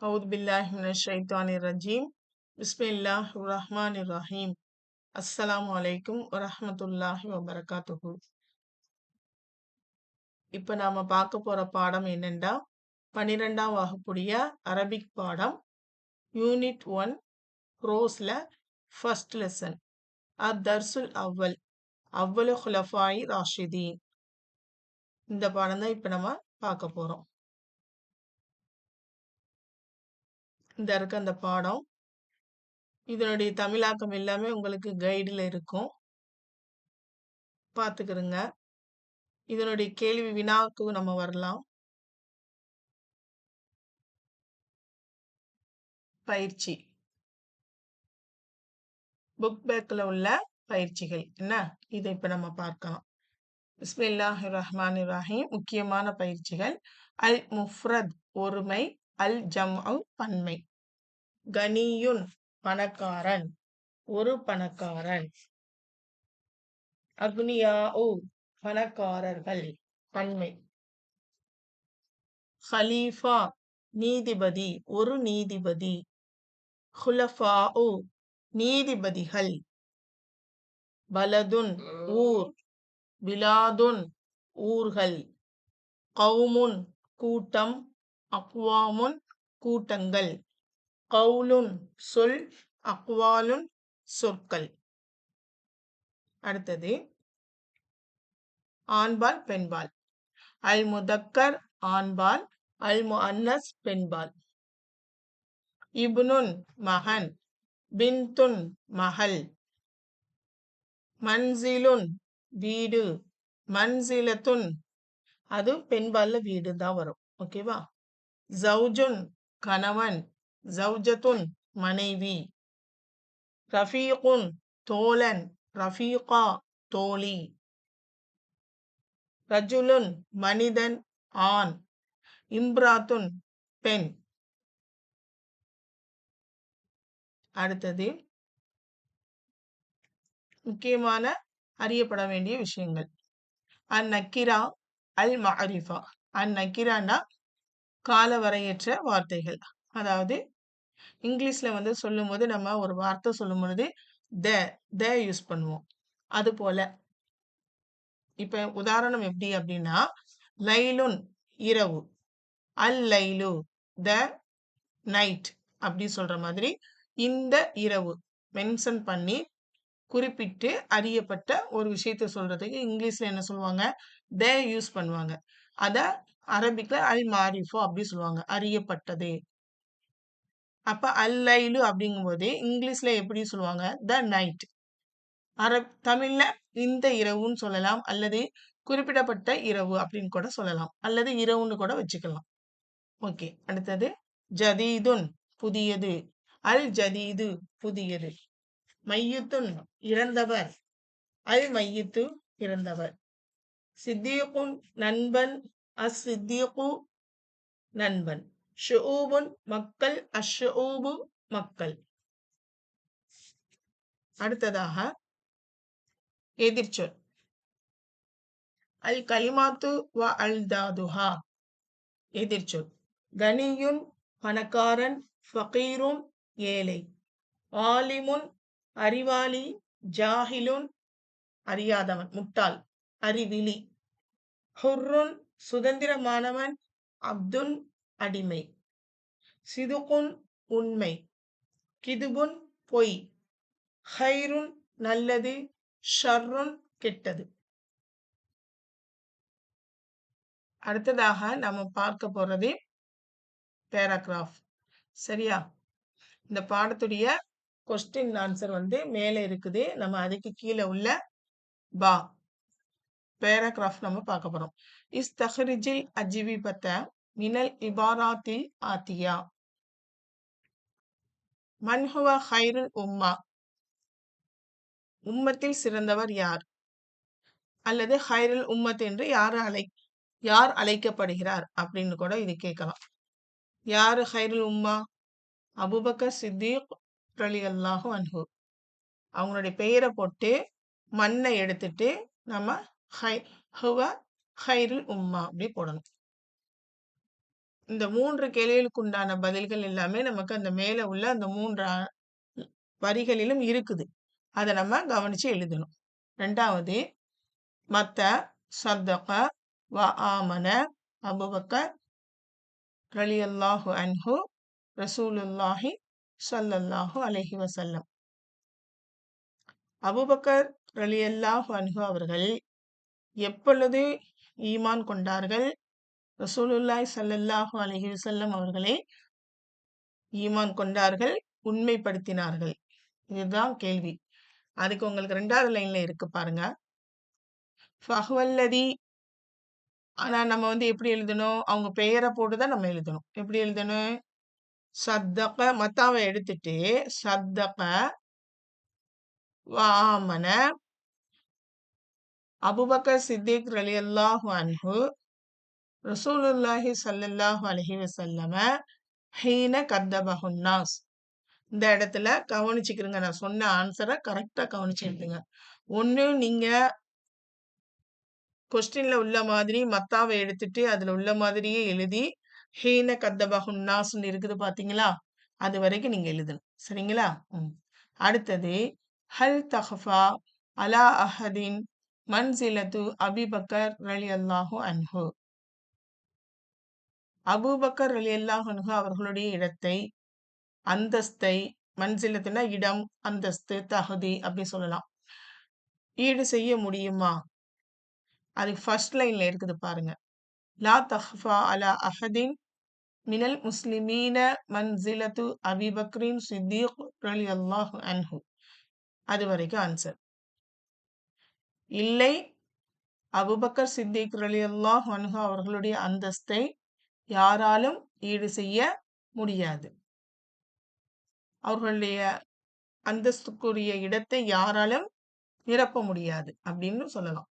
أعوذ بالله من الشيطان الرجيم بسم الله الرحمن الرحيم அஸ்ஸலாமு அலைக்கும் வரஹ்மத்துல்லாஹி வபரகாத்துஹு. இப்ப நாம பார்க்க போற பாடம் என்னன்னா 12ஆம் வகுப்புடைய அரபிக் பாடம் யூனிட் 1 ப்ரோஸ்ல ஃபர்ஸ்ட் லெசன் அத்-தர்சுல் அவ்வல் அவ்வலு ஹுலஃபாய் ராஷிதீன். இந்த பாடம் தான் இப்ப நம்ம பார்க்க போறோம். இந்த இருக்க அந்த பாடம் இதனுடைய தமிழாக்கம் எல்லாமே உங்களுக்கு கைடுல இருக்கும், பார்த்துக்கிறங்க. இதனுடைய கேள்வி வினாக்கு நம்ம வரலாம். பயிற்சி புக் பேக்ல உள்ள பயிற்சிகள் என்ன, இதை இப்ப நம்ம பார்க்கலாம். பிஸ்மில்லாஹிர் ரஹ்மானிர் ரஹீம். முக்கியமான பயிற்சிகள். அல் முஃப்ரத் ஒருமை, அல் ஜம்உ பன்மை. கனியுன் பணக்காரன், ஒரு பணக்காரன். அக்னியாஉ பணக்காரர்கள், பன்மை. ஹலீஃபா நீதிபதி, ஒரு நீதிபதி. ஹுலஃபாஉ நீதிபதிகள். பலதுன் ஊர், பிலாதுன் ஊர்கள். கௌமுன் கூட்டம், அக்வாமுன் கூட்டங்கள். கவுலுன் சொல், அக்வாலுன் சொற்கள். அடுத்தது ஆண்பால் பெண்பால். அல் முதக்கர் ஆண்பால், அல் முஅன்னஸ் பெண்பால். இப்னுன் மகன், பின்துன் மகள். மன்சிலுன் வீடு, மன்சிலத்துன் அது பெண்பால்ல வீடு தான் வரும், ஓகேவா. ஜவுஜுன் கணவன், ஜவுஜத்துன் மனைவி. ரஃபீகுன் தோழன், ரஃபீகா தோழி. ரஜுலுன் மனிதன் ஆண், இம்ராத்துன் பெண். அடுத்தது முக்கியமான அறியப்பட வேண்டிய விஷயங்கள். அந்நக்கிரா, அல் மஅரிஃபா. அந்நக்கிரானா காலவரையற்ற வார்த்தைகள். அதாவது இங்கிலீஷ்ல சொல்லும் போது நம்ம ஒரு வார்த்தை சொல்லும் பொழுது த யூஸ் பண்ணுவோம். அது போல இப்ப உதாரணம் எப்படி அப்படின்னா, லைலுன் இரவு, அல் லைலு த நைட் அப்படி சொல்ற மாதிரி இந்த இரவு மென்ஷன் பண்ணி குறிப்பிட்டு அறியப்பட்ட ஒரு விஷயத்த சொல்றதுக்கு இங்கிலீஷ்ல என்ன சொல்லுவாங்க, த யூஸ் பண்ணுவாங்க. அத அரபிக்ல அல் மாரிஃபு அப்படி சொல்லுவாங்க, அறியப்பட்டது. அப்ப அல் லைலு அப்படிங்கும் போது இங்கிலீஷ்ல எப்படி சொல்லுவாங்க, த நைட். தமிழ்ல இந்த இரவுன்னு சொல்லலாம், அல்லது குறிப்பிடப்பட்ட இரவு அப்படின்னு கூட சொல்லலாம், அல்லது இரவுன்னு கூட வச்சுக்கலாம். ஓகே. அடுத்தது ஜதீதுன் புதியது, அல் ஜதீது புதியது. மையுத்துன் இறந்தவர், அல் மையுத்து இறந்தவர். சித்தியகுன் நண்பன், அஸ் சித்தியகு நண்பன். ஷுஊபுன் மக்கள், அஷ்ஷூபு மக்கள். அடுத்ததாக எதிர்ச்சொல். அல் கலிமாத்து வ அல் தாதுஹா எதிர்ச்சொல். கனியுன் பணக்காரன், ஃபகீருன் ஏழை. ஆலிமுன் அறிவாளி, ஜாஹிலுன் அறியாதவன் முட்டாள் அறிவிலி. ஹுர்ருன் சுதந்திரமானவன், அப்துன் அடிமை. சிதுகுன் உண்மை, கிதுபுன் பொய். ஹைருன் நல்லது, ஷர்ருன் கெட்டது. அடுத்ததாக நம்ம பார்க்க போறது பேராகிராஃப். சரியா? இந்த பாடத்துடைய கொஸ்டின் ஆன்சர் மேலே இருக்குது, நம்ம அதுக்கு கீழே உள்ள பா பேராகிராஃப் நம்ம பார்க்க போறோம். இஸ்தஹ்ரிஜில் அஜ்விபத மினல் இபாராத்தில் ஆத்தியா. மன் ஹுவ ஹைருல் உம்மா, உம்மத்தில் சிறந்தவர் யார், அல்லது ஹைருல் உம்மத் என்று யார் அழைக்கப்படுகிறார் அப்படின்னு கூட இது கேட்கலாம். யாரு ஹைருல் உம்மா? அபூபக்கர் சித்திக் ரலியல்லாஹு அன்ஹு. அவங்களுடைய பெயரை போட்டு மண்ணை எடுத்துட்டு நம்ம ஹுவ ஹைருல் உம்மா அப்படி போடணும். இந்த 3 கேள்விகளுக்கு உண்டான பதில்கள் எல்லாமே நமக்கு அந்த மேல உள்ள அந்த 3 வரிகளிலும் இருக்குது. அத நம்ம கவனிச்சு எழுதணும். 2வது மத்த சத்தக வ ஆமன அபூபக்கர் ரலியல்லாஹு அன்ஹு ரசூலுல்லாஹி ஸல்லல்லாஹு அலைஹி வஸல்லம். அபூபக்கர் ரலியல்லாஹு அன்ஹு அவர்கள் எப்பொழுது ஈமான் கொண்டார்கள்? ரசூலுல்லாஹி ஸல்லல்லாஹு அலைஹி வஸல்லம் அவர்களை ஈமான் கொண்டார்கள், உண்மைப்படுத்தினார்கள். இதுதான் கேள்வி. அதுக்கு உங்களுக்கு 2வது லைன்ல இருக்கு பாருங்க. ஃபஹ்வல்லதி. ஆனா நம்ம எப்படி எழுதணும்? அவங்க பெயரை போட்டு தான் நம்ம எழுதணும். எப்படி எழுதணும்? சத்தக மத்தாவை எடுத்துட்டு சத்தக வ ஆமன அபூபக்கர் சித்திக் ரலியல்லாஹு அன்ஹு ரசூலுல்லாஹி ஸல்லல்லாஹு அலைஹி வஸல்லம ஹீன கத்தபஹுன் நாஸ். இந்த இடத்துல கவனிச்சுக்கிறங்க. நான் சொன்ன ஆன்சரை கரெக்டா கவனிச்சு எழுதுங்க. ஒண்ணு நீங்க கொஸ்டின்ல உள்ள மாதிரி மத்தாவை எடுத்துட்டு அதுல உள்ள மாதிரியே எழுதி ஹீன கத்தபஹுன் நாஸ்ன்னு இருக்குது பாத்தீங்களா? அது வரைக்கும் நீங்க எழுதணும். சரிங்களா? அடுத்தது ஹல் தஹ்ஃபா அலா அஹதின் மன்சிலத்து அபிபக்கர் ரலியல்லாஹு அன்ஹு. அபூபக்கர் ரலியல்லாஹு அன்ஹு அவர்களுடைய இடத்தை, அந்தஸ்தை, மன்சிலத்துனா இடம், அந்தஸ்து, தகுதி அப்படி சொல்லலாம், ஈடு செய்ய முடியுமா? அது ஃபர்ஸ்ட் லைன்ல இருக்குது பாருங்க. லா தஹ்ஃபா அலா அஹதின் மினல் முஸ்லிமீன மன்சிலத்து அபிபக்ரின் சித்திக் ரலியல்லாஹு அன்ஹு. அது வரைக்கும் ஆன்சர். இல்லை, அபூபக்கர் சித்திக் ரலியல்லாஹு அன்ஹு அவர்களுடைய அந்தஸ்தை யாராலும் ஈடு செய்ய முடியாது. அவர்களுடைய அந்தஸ்துக்குரிய இடத்தை யாராலும் நிரப்ப முடியாது அப்படின்னு சொல்லலாம்.